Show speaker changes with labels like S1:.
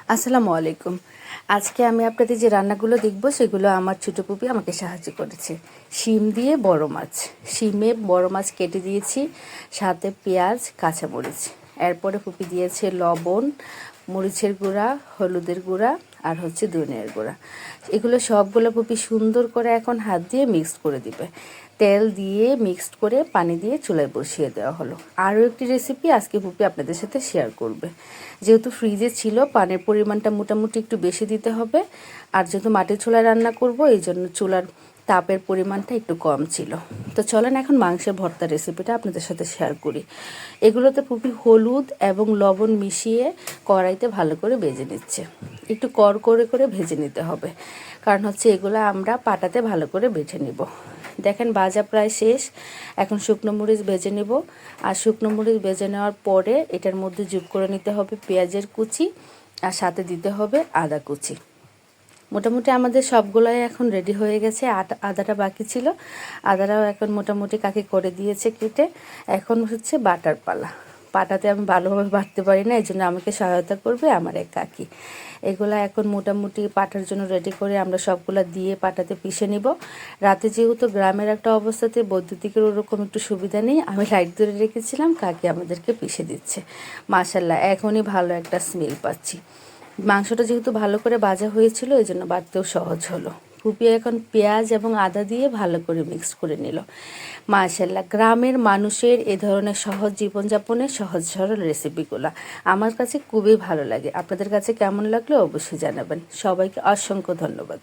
S1: আসসালামু আলাইকুম। আজকে আমি আপনাদের যে রান্নাগুলো দেখব সেগুলো আমার ছোটো পুপি আমাকে সাহায্য করেছে। শিম দিয়ে বড় মাছ, শিমে বড় মাছ কেটে দিয়েছি, সাথে পেঁয়াজ কাঁচামরিচ। এরপরে পুপি দিয়েছে লবণ, মরিচের গুঁড়া, হলুদের গুঁড়া আর ধনিয়ার গুঁড়া। এগুলো সবগুলো পুপি সুন্দর করে এখন হাত দিয়ে মিক্স করে দিবে। তেল দিয়ে মিক্সড করে পানি দিয়ে চুলায় বসিয়ে দেওয়া হলো। আরও একটি রেসিপি আজকে পুপি আপনাদের সাথে শেয়ার করবে। যেহেতু ফ্রিজে ছিল, পানির পরিমাণটা মোটামুটি একটু বেশি দিতে হবে। আর যেহেতু মাটির চুলায় রান্না করব, এই জন্য চুলার তাপের পরিমাণটা একটু কম ছিল। তো চলেন এখন মাংসের ভর্তা রেসিপিটা আপনাদের সাথে শেয়ার করি। এগুলোতে পুপি হলুদ এবং লবণ মিশিয়ে কড়াইতে ভালো করে ভেজে নিচ্ছে। একটু কড় করে করে ভেজে নিতে হবে, কারণ এগুলো আমরা পাটাতে ভালো করে বেটে নিব। দেখেন ভাজা প্রায় শেষ। এখন শুকনো মরিচ ভেজে নেব। আর শুকনো মরিচ ভেজে নেওয়ার পরে এটার মধ্যে যোগ করে নিতে হবে পেঁয়াজের কুচি, আর সাথে দিতে হবে আদা কুচি। মোটামুটি আমাদের সবগুলাই এখন রেডি হয়ে গেছে। আদাটা বাকি ছিল, আদাটাও এখন মোটামুটি কাকি করে দিয়েছে কেটে। এখন বাটার পালা। পাটাতে আমি ভালোভাবে বাটতে পারি না, এই জন্য আমাকে সহায়তা করবে আমার এক কাকি। এগুলা এখন মোটামুটি পাটার জন্য রেডি করে আমরা সবগুলা দিয়ে পাটাতে পিষে নিব। রাতে যেহেতু গ্রামের একটা অবস্থাতে বৈদ্যুতিকের ওরকম একটু সুবিধা নেই, আমি লাইট ধরে রেখেছিলাম, কাকি আমাদেরকে পিষে দিচ্ছে। মাশাল্লাহ, এখনই ভালো একটা স্মেল পাচ্ছি। মাংসটা যেহেতু ভালো করে ভাজা হয়েছিল, এই জন্য বাটতেও সহজ হলো। ফুপি এখন পেঁয়াজ এবং আদা দিয়ে ভালো করে মিক্স করে নিল। মাশাল্লাহ, গ্রামের মানুষের এ ধরনের সহজ জীবনযাপনের সহজ সরল রেসিপিগুলো আমার কাছে খুবই ভালো লাগে। আপনাদের কাছে কেমন লাগলো অবশ্যই জানাবেন। সবাইকে অসংখ্য ধন্যবাদ।